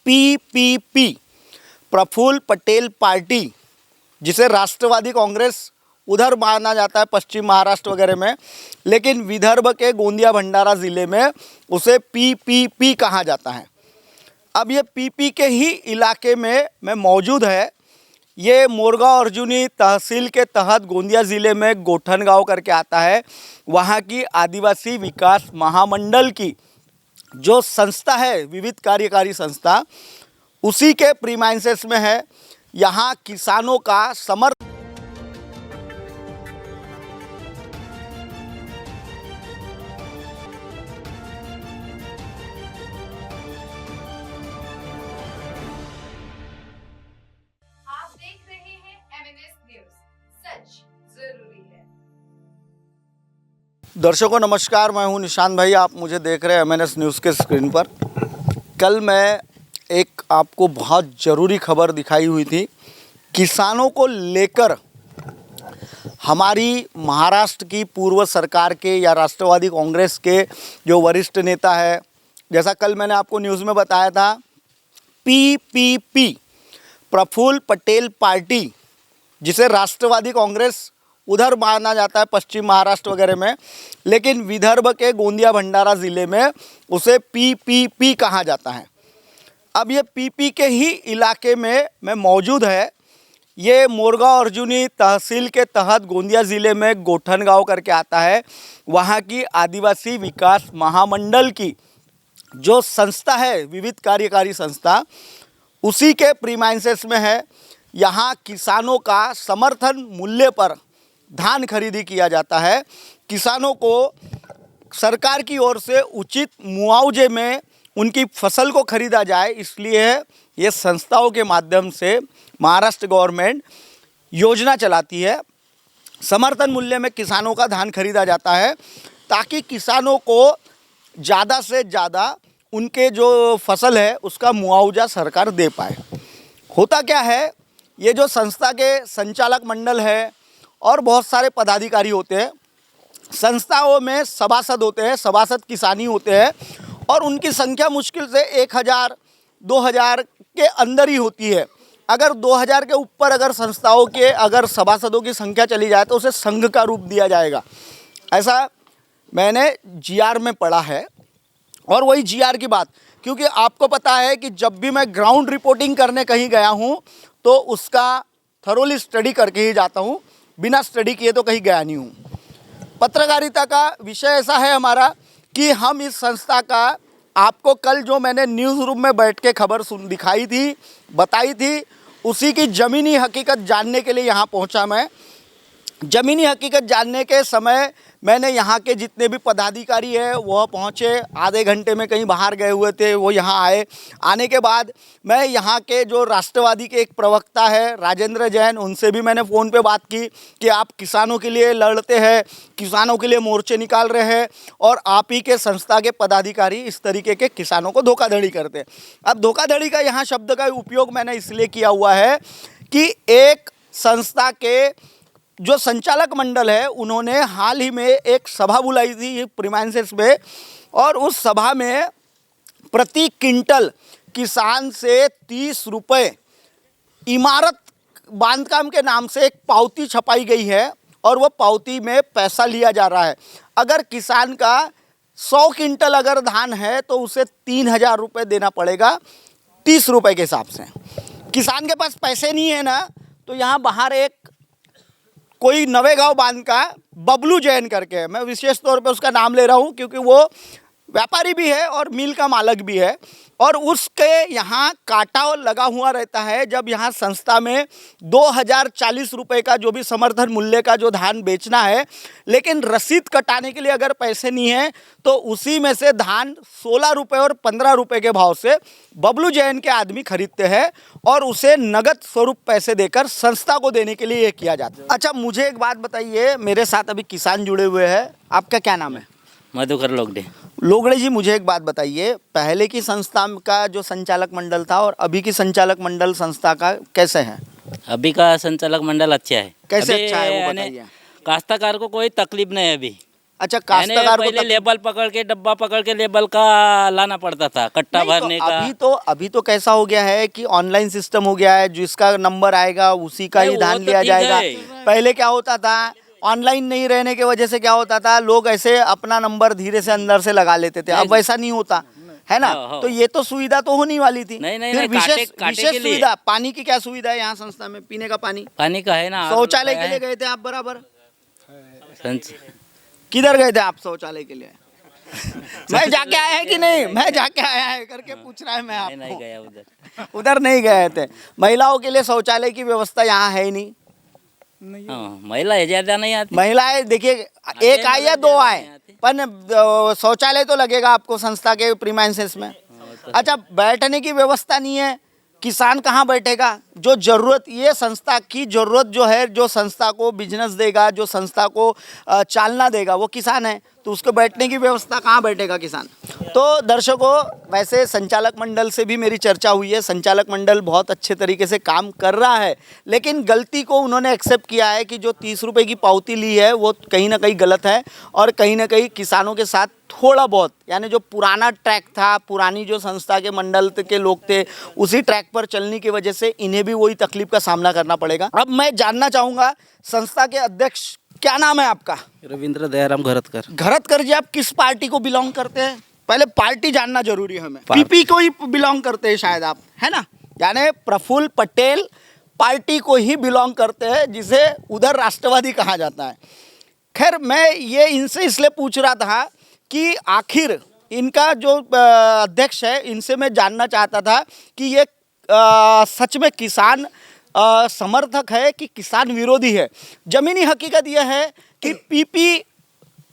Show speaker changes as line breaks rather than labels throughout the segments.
PPP Praful Patel party, जिसे राष्ट्रवादी कांग्रेस उधर माना जाता है पश्चिम महाराष्ट्र वगैरह में, लेकिन विदर्भ के गोंदिया भंडारा ज़िले में उसे पीपीपी कहा जाता है। अब ये पीपी के ही इलाके में मैं मौजूद है। ये मोरगांव अर्जुनी तहसील के तहत गोंदिया ज़िले में गोठन गांव करके आता है। वहाँ की आदिवासी विकास महामंडल की जो संस्था है, विविध कार्यकारी संस्था, उसी के प्रीमाइसेस में है। यहाँ किसानों का समर्थन दर्शकों नमस्कार, मैं हूं निशांत भाई। आप मुझे देख रहे हैं MNS न्यूज़ के स्क्रीन पर। कल मैं एक आपको बहुत ज़रूरी खबर दिखाई हुई थी। किसानों को लेकर हमारी महाराष्ट्र की पूर्व सरकार के या राष्ट्रवादी कांग्रेस के जो वरिष्ठ नेता है, जैसा कल मैंने आपको न्यूज़ में बताया था, पीपीपी प्रफुल्ल पटेल पार्टी, जिसे राष्ट्रवादी कांग्रेस उधर माना जाता है पश्चिम महाराष्ट्र वगैरह में, लेकिन विदर्भ के गोंदिया भंडारा ज़िले में उसे पीपीपी कहा जाता है। अब ये पीपी के ही इलाके में मैं मौजूद है। ये मोरगांव अर्जुनी तहसील के तहत गोंदिया ज़िले में गोठन गांव करके आता है। वहाँ की आदिवासी विकास महामंडल की जो संस्था है, विविध कार्यकारी संस्था, उसी के प्रीमाइसेस में है। यहाँ किसानों का समर्थन मूल्य पर धान खरीदी किया जाता है। किसानों को सरकार की ओर से उचित मुआवजे में उनकी फसल को खरीदा जाए, इसलिए ये संस्थाओं के माध्यम से महाराष्ट्र गवर्नमेंट योजना चलाती है। समर्थन मूल्य में किसानों का धान खरीदा जाता है ताकि किसानों को ज़्यादा से ज़्यादा उनके जो फसल है उसका मुआवजा सरकार दे पाए। होता क्या है, ये जो संस्था के संचालक मंडल है और बहुत सारे पदाधिकारी होते हैं, संस्थाओं में सभासद होते हैं, सभासद किसानी होते हैं, और उनकी संख्या मुश्किल से 1000-2000 के अंदर ही होती है। अगर 2000 के ऊपर अगर संस्थाओं के अगर सभासदों की संख्या चली जाए तो उसे संघ का रूप दिया जाएगा। ऐसा मैंने जीआर में पढ़ा है। और वही जीआर की बात, क्योंकि आपको पता है कि जब भी मैं ग्राउंड रिपोर्टिंग करने कहीं गया हूँ तो उसका थरोली स्टडी करके ही जाता हूँ, बिना स्टडी किए तो कहीं गया नहीं हूँ। पत्रकारिता का विषय ऐसा है हमारा कि हम इस संस्था का, आपको कल जो मैंने न्यूज़ रूम में बैठ के खबर दिखाई थी, बताई थी, उसी की ज़मीनी हकीकत जानने के लिए यहाँ पहुँचा मैं। ज़मीनी हकीकत जानने के समय मैंने यहाँ के जितने भी पदाधिकारी हैं वह पहुँचे। आधे घंटे में कहीं बाहर गए हुए थे, वो यहाँ आए। आने के बाद मैं यहाँ के जो राष्ट्रवादी के एक प्रवक्ता है राजेंद्र जैन, उनसे भी मैंने फ़ोन पे बात की कि आप किसानों के लिए लड़ते हैं, किसानों के लिए मोर्चे निकाल रहे हैं, और आप ही के संस्था के पदाधिकारी इस तरीके के किसानों को धोखाधड़ी करते हैं। अब धोखाधड़ी का यहाँ शब्द का उपयोग मैंने इसलिए किया हुआ है कि एक संस्था के जो संचालक मंडल है, उन्होंने हाल ही में एक सभा बुलाई थी प्रीमाइसेस में, और उस सभा में प्रति क्विंटल किसान से 30 रुपये इमारत बांधकाम के नाम से एक पावती छपाई गई है, और वह पावती में पैसा लिया जा रहा है। अगर किसान का 100 क्विंटल अगर धान है तो उसे 3000 रुपये देना पड़ेगा 30 रुपये के हिसाब से। किसान के पास पैसे नहीं है ना, तो यहाँ बाहर एक कोई नवेगांव बांध का बबलू जैन करके है, मैं विशेष तौर पे उसका नाम ले रहा हूँ क्योंकि वो व्यापारी भी है और मिल का मालिक भी है, और उसके यहाँ काटा लगा हुआ रहता है। जब यहाँ संस्था में 2040 रुपये का जो भी समर्थन मूल्य का जो धान बेचना है, लेकिन रसीद कटाने के लिए अगर पैसे नहीं है तो उसी में से धान 16 रुपये और 15 रुपये के भाव से बबलू जैन के आदमी खरीदते हैं, और उसे नगद स्वरूप पैसे देकर संस्था को देने के लिए ये किया जाता है। अच्छा, मुझे एक बात बताइए, मेरे साथ अभी किसान जुड़े हुए हैं, आपका क्या नाम है?
मधुकर लोगड़े।
लोगड़े जी, मुझे एक बात बताइए, पहले की संस्था का जो संचालक मंडल था और अभी की संचालक मंडल संस्था का कैसे है?
अभी का संचालक मंडल अच्छा है।
कैसे
अभी
अच्छा है वो
यानी
बताइए।
काश्तकार को कोई तकलीफ नहीं है अभी।
अच्छा,
यानी
काश्तकार को
पहले लेबल पकड़ के डब्बा पकड़ के लेबल का लाना पड़ता था, कट्टा
नहीं,
भरने
तो
का।
अभी तो कैसा हो गया है कि ऑनलाइन सिस्टम हो गया है, जिसका नंबर आएगा उसी का
नहीं,
ही
वो
धान
तो
लिया
ठीक
जाएगा।
है।
पहले क्या होता था, ऑनलाइन नहीं रहने की वजह से क्या होता था, लोग ऐसे अपना नंबर धीरे से अंदर से लगा लेते थे। अब वैसा नहीं होता है ना।
हाँ।
तो ये तो सुविधा तो होने वाली थी।
नहीं,
फिर विशेष
काटे
विशेष
के लिए।
सुविधा, पानी की क्या सुविधा है यहाँ संस्था में? पीने का पानी,
पानी का है ना।
शौचालय के लिए गए थे आप बराबर?
संच-
किधर गए थे आप शौचालय के लिए? मैं जाके आया है कि नहीं? मैं जाके आया है करके पूछ रहा है मैं
नहीं, नहीं
आपको।
गया उधर।
उधर नहीं गए थे। महिलाओं के लिए शौचालय की व्यवस्था यहाँ है ही नहीं।
हाँ, महिला ज्यादा नहीं आती।
महिलाएं देखिए, एक आए या दो आए, पर शौचालय तो लगेगा आपको संस्था के प्रीमाइसेस में। अच्छा, बैठने की व्यवस्था नहीं है, किसान कहाँ बैठेगा? जो जरूरत, ये संस्था की जरूरत जो है, जो संस्था को बिजनेस देगा, जो संस्था को चालना देगा, वो किसान है। तो उसको बैठने की व्यवस्था, कहाँ बैठेगा किसान? तो दर्शकों, वैसे संचालक मंडल से भी मेरी चर्चा हुई है। संचालक मंडल बहुत अच्छे तरीके से काम कर रहा है, लेकिन गलती को उन्होंने एक्सेप्ट किया है कि जो 30 रुपये की पावती ली है वो कहीं ना कहीं गलत है, और कहीं ना कहीं किसानों के साथ थोड़ा बहुत, यानी जो पुराना ट्रैक था, पुरानी जो संस्था के मंडल के लोग थे, उसी ट्रैक पर चलने की वजह से इन्हें भी वही तकलीफ का सामना करना पड़ेगा। अब मैं जानना चाहूँगा, संस्था के अध्यक्ष, क्या नाम है आपका?
रविंद्र दयाराम घरतकर।
घरतकर जी, आप किस पार्टी को बिलोंग करते हैं? पहले पार्टी जानना जरूरी है हमें।
पार्टी।
पीपी को ही बिलोंग करते हैं शायद आप, है ना? यानी प्रफुल्ल पटेल पार्टी को ही बिलोंग करते हैं, जिसे उधर राष्ट्रवादी कहा जाता है। खैर, मैं ये इनसे इसलिए पूछ रहा था कि आखिर इनका जो अध्यक्ष है, इनसे मैं जानना चाहता था कि ये सच में किसान समर्थक है कि किसान विरोधी है। जमीनी हकीकत यह है कि पीपी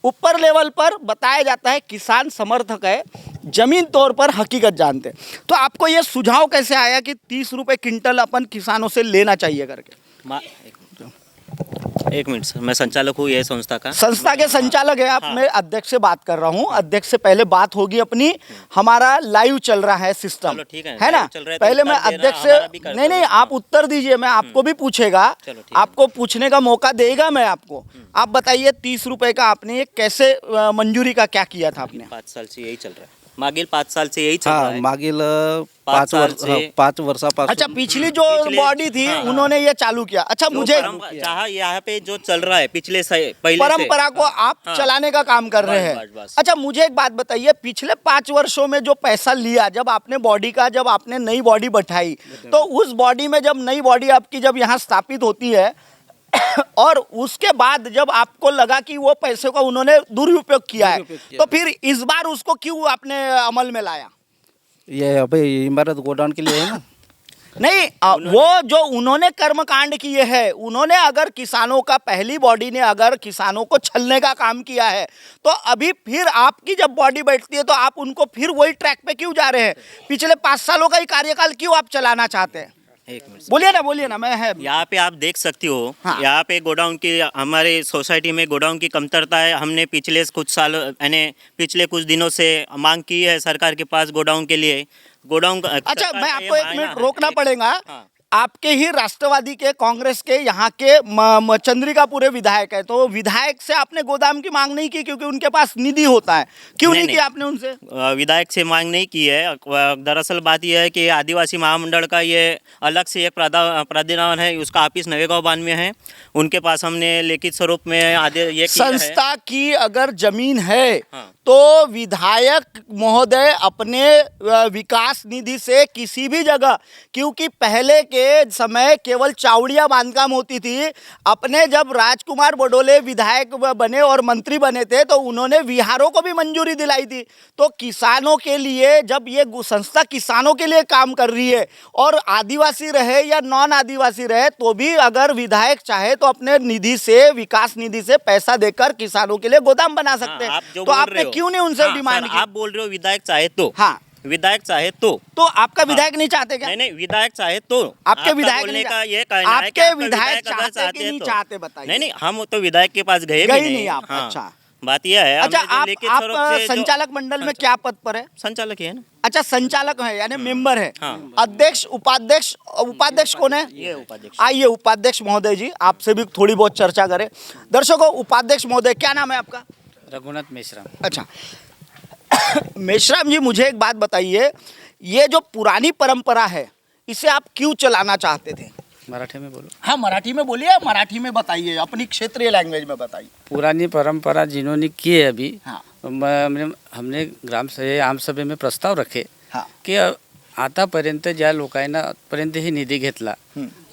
ऊपर लेवल पर बताया जाता है किसान समर्थक है, जमीन तौर पर हकीकत जानते हैं। तो आपको ये सुझाव कैसे आया कि 30 रुपये क्विंटल अपन किसानों से लेना चाहिए करके?
एक मिनट सर, मैं संचालक हूँ ये संस्था का।
संस्था के संचालक है आप?
हाँ।
मैं अध्यक्ष से बात कर रहा हूँ। अध्यक्ष से पहले बात होगी अपनी। हमारा लाइव चल रहा है सिस्टम,
चलो ठीक है,
है ना?
लाइव चल रहा है तो
पहले
उत्तर
मैं
देना
अध्यक्ष
हमारा भी
से,
कर्तव्य
नहीं नहीं,
है।
आप उत्तर दीजिए, मैं आपको भी पूछेगा,
चलो ठीक है।
आपको पूछने का मौका देगा मैं आपको। आप बताइए, 30 रुपए का आपने ये कैसे मंजूरी का क्या किया था आपने?
5 साल से यही चल रहा है, मागील 5 साल से यही चल रहा
हाँ,
है।
मागील
5 साल से-
5 वर्षापासून।
अच्छा, पिछली जो
पिछले-
बॉडी थी
हाँ, हाँ।
उन्होंने ये चालू किया। अच्छा,
जो
मुझे
जहाँ यहाँ पे जो चल रहा है पिछले से पहले से-
परंपरा को आप
हाँ।
चलाने का काम कर रहे
बस,
हैं।
बस, बस।
अच्छा, मुझे एक बात बताइए, पिछले 5 वर्षों में जो पैसा लिया, जब आपने बॉडी का, जब आपने नई बॉडी बैठाई, तो उस बॉडी में जब नई बॉडी आपकी जब यहाँ स्थापित होती है और उसके बाद जब आपको लगा कि वो पैसे का उन्होंने दुरुपयोग किया है, तो फिर इस बार उसको क्यों आपने अमल में लाया?
ये अभी इमारत गोडाउन के लिए है ना।
नहीं, वो जो उन्होंने कर्मकांड किए हैं, उन्होंने अगर किसानों का, पहली बॉडी ने अगर किसानों को छलने का काम किया है, तो अभी फिर आपकी जब बॉडी बैठती है तो आप उनको फिर वही ट्रैक पे क्यों जा रहे हैं? पिछले 5 सालों का ही कार्यकाल क्यों आप चलाना चाहते हैं?
एक मिनट सर।
बोलिए ना, मैं है।
यहाँ पे आप देख सकती हो,
हाँ।
यहाँ पे गोडाउन की, हमारे सोसाइटी में गोडाउन की कमतरता है। हमने पिछले कुछ साल, यानी पिछले कुछ दिनों से मांग की है सरकार के पास गोडाउन के लिए। गोडाउन
अच्छा, मैं आपको 1 मिनट रोकना पड़ेगा।
हाँ।
आपके ही राष्ट्रवादी के, कांग्रेस के यहाँ के चंद्रिकापुरे विधायक है, तो विधायक से आपने गोदाम की मांग नहीं की क्योंकि उनके पास निधि होता है? क्यों नहीं की आपने उनसे?
विधायक से मांग नहीं की है। दरअसल बात यह है कि आदिवासी महामंडल का ये अलग से एक प्राधिकरण है, उसका ऑफिस नवेगांव बांध में है। उनके पास हमने लिखित स्वरूप में ये किया है।
संस्था की अगर जमीन है,
हाँ।
तो विधायक महोदय अपने विकास निधि से किसी भी जगह, क्योंकि पहले के समय केवल चावड़िया बांधकाम होती थी, अपने जब राजकुमार बडोले विधायक बने और मंत्री बने थे तो उन्होंने विहारों को भी मंजूरी दिलाई थी। तो किसानों के लिए, जब ये संस्था किसानों के लिए काम कर रही है, और आदिवासी रहे या नॉन आदिवासी रहे, तो भी अगर विधायक चाहे तो अपने निधि से, विकास निधि से पैसा देकर किसानों के लिए गोदाम बना सकते हैं।
आप जो
तो
बोल
आपने
रहे हो,
क्यों नहीं उनसे
हाँ,
डिमांड
सर,
की?
आप बोल रहे हो विधायक चाहे तो,
हाँ,
विधायक चाहे तो
आपका विधायक नहीं चाहते क्या?
नहीं नहीं, विधायक चाहे तो
आपके
आपका
विधायक
बोलने
नहीं
का
चाहते?
ये कहना है कि
आपके
आपका
विधायक
अगर
चाहते कि नहीं
तो।
चाहते, बताइए।
नहीं नहीं, हम तो विधायक के पास गए
गए
भी
नहीं आप?
हाँ,
अच्छा।
बात यह है।
अच्छा,
हमने जो
आप
लिखित स्वरूप से जो-
संचालक मंडल में क्या पद पर है?
संचालक ही है ना।
अच्छा, संचालक है, यानी मेंबर है।
हाँ।
अध्यक्ष, उपाध्यक्ष कौन है?
ये उपाध्यक्ष।
आइए उपाध्यक्ष महोदय जी, आपसे भी थोड़ी बहुत चर्चा करें। दर्शकों, उपाध्यक्ष महोदय, क्या नाम है आपका?
रघुनाथ मेश्राम।
अच्छा मेश्राम जी, मुझे एक बात बताइए, ये जो पुरानी परंपरा है इसे आप क्यों चलाना चाहते थे?
मराठी में बोलो।
हाँ मराठी में बोलिए, मराठी में बताइए, अपनी क्षेत्रीय लैंग्वेज में बताइए।
पुरानी परंपरा जिन्होंने की है अभी,
हाँ
हमने ग्राम आम सभे में प्रस्ताव रखे
हाँ
की आतापर्यंत ज्या लोकांना पर्यंत ही निधी घेतला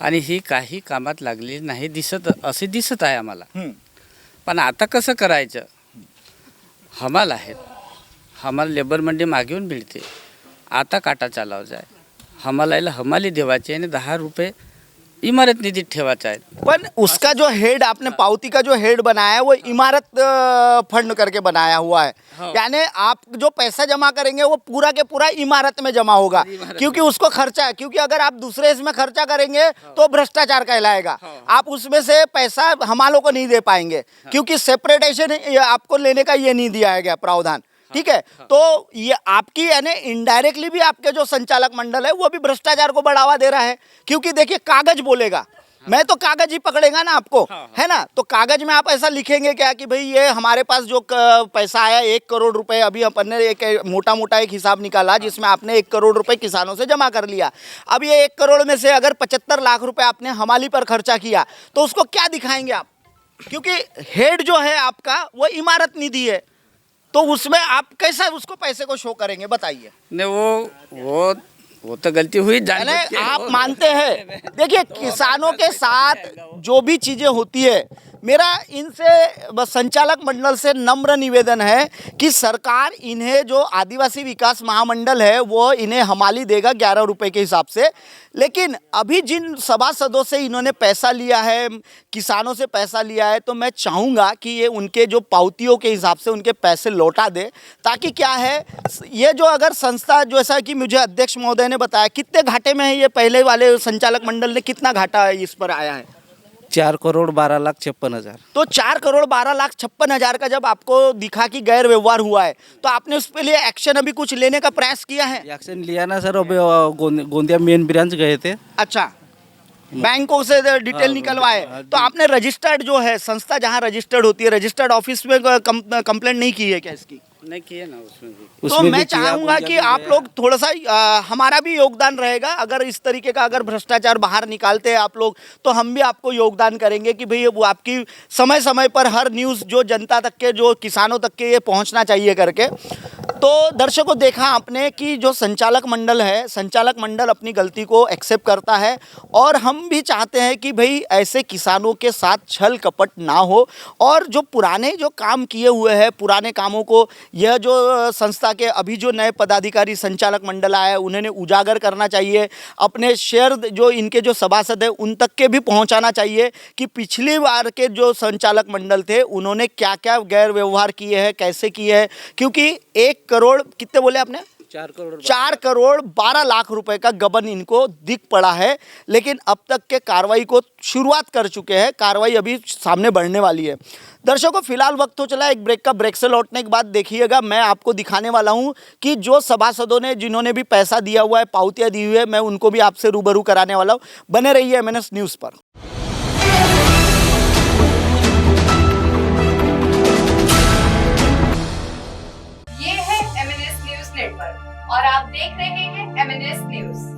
आणि ही काही कामात लागली नाही असे दिसत आहे आम्हाला। पण आता कसं करायचं, हमाल आहेत, हमाल लेबर मंडी मागे येऊन मिळते, आता काटा चालाव जाय, हमालाला हमाली देवाची आणि 10 रुपये इमारत निधीत ठेवायचा आहे।
पर उसका जो हेड आपने पावती का जो हेड बनाया है वो इमारत फंड करके बनाया हुआ है, यानी आप जो पैसा जमा करेंगे वो पूरा के पूरा इमारत में जमा होगा, क्योंकि उसको खर्चा है, क्योंकि अगर आप दूसरे इसमें खर्चा करेंगे तो भ्रष्टाचार कहलाएगा। आप उसमें से पैसा हमालों को नहीं दे पाएंगे, क्योंकि सेपरेटेशन आपको लेने का ये नहीं दिया गया प्रावधान, ठीक है। तो ये आपकी यानी इनडायरेक्टली भी आपके जो संचालक मंडल है वो भी भ्रष्टाचार को बढ़ावा दे रहा है, क्योंकि देखिए कागज बोलेगा, मैं तो कागज ही पकड़ेगा ना आपको, है ना। तो कागज में आप ऐसा लिखेंगे क्या कि भाई ये हमारे पास जो पैसा आया 1 करोड़ रुपए, अभी अपन ने एक मोटा मोटा एक हिसाब निकाला जिसमें आपने 1 करोड़ रुपए किसानों से जमा कर लिया। अब ये 1 करोड़ में से अगर 75 लाख रुपए आपने हमाली पर खर्चा किया तो उसको क्या दिखाएंगे आप, क्योंकि हेड जो है आपका वो इमारत निधि है, तो उसमें आप कैसा उसको पैसे को शो करेंगे बताइए।
नहीं वो तो गलती हुई जान
यानी आप मानते हैं, देखिए किसानों के साथ जो भी चीज़ें होती है, मेरा इनसे संचालक मंडल से नम्र निवेदन है कि सरकार इन्हें जो आदिवासी विकास महामंडल है वो इन्हें हमाली देगा 11 रुपए के हिसाब से, लेकिन अभी जिन सभासदों से इन्होंने पैसा लिया है, किसानों से पैसा लिया है, तो मैं चाहूँगा कि ये उनके जो पावतियों के हिसाब से उनके पैसे लौटा दे, ताकि क्या है ये जो अगर संस्था जैसा कि मुझे अध्यक्ष महोदय ने बताया, कितने घाटे में है ये, पहले वाले संचालक मंडल ने कितना घाटा इस पर आया है?
4,12,56,000।
तो 4,12,56,000 का जब आपको दिखा कि गैर व्यवहार हुआ है तो आपने उस पे लिए एक्शन अभी कुछ लेने का प्रयास किया है?
एक्शन लिया ना सर, अभी गोंदिया मेन ब्रांच गए थे।
अच्छा, बैंकों से डिटेल निकलवाए, तो आपने रजिस्टर्ड जो है संस्था जहाँ रजिस्टर्ड होती है, रजिस्टर्ड ऑफिस में कंप्लेंट नहीं की है क्या इसकी?
नहीं किए ना उसमें भी।
तो
उसमें
मैं
भी किया,
चाहूँगा कि आप लोग थोड़ा सा हमारा भी योगदान रहेगा, अगर इस तरीके का अगर भ्रष्टाचार बाहर निकालते हैं आप लोग तो हम भी आपको योगदान करेंगे कि भाई वो आपकी समय समय पर हर न्यूज़ जो जनता तक के, जो किसानों तक के ये पहुंचना चाहिए करके। तो दर्शकों देखा आपने कि जो संचालक मंडल है, संचालक मंडल अपनी गलती को एक्सेप्ट करता है, और हम भी चाहते हैं कि भाई ऐसे किसानों के साथ छल कपट ना हो, और जो पुराने जो काम किए हुए हैं पुराने कामों को यह जो संस्था के अभी जो नए पदाधिकारी संचालक मंडल आए उन्होंने उजागर करना चाहिए, अपने शेयर जो इनके जो सभासद हैं उन तक के भी पहुंचाना चाहिए कि पिछली बार के जो संचालक मंडल थे उन्होंने क्या क्या गैर व्यवहार किए हैं, कैसे किए हैं, क्योंकि 1 करोड़ कितने बोले आपने? 4,12,00,000 रुपए का गबन इनको दिख पड़ा है, लेकिन अब तक के कार्रवाई को शुरुआत कर चुके हैं, कार्रवाई अभी सामने बढ़ने वाली है। दर्शकों फिलहाल वक्त हो चला एक ब्रेक का, ब्रेक से लौटने के बाद देखिएगा मैं आपको दिखाने वाला हूं कि जो सभासदों ने जिन्होंने भी पैसा दिया हुआ है, पावतियां दी हुई है, मैं उनको भी आपसे रूबरू कराने वाला हूं। बने रहिए MNS न्यूज़ पर।
ये है MNS न्यूज़ नेटवर्क और आप देख रहे हैं MNS न्यूज़।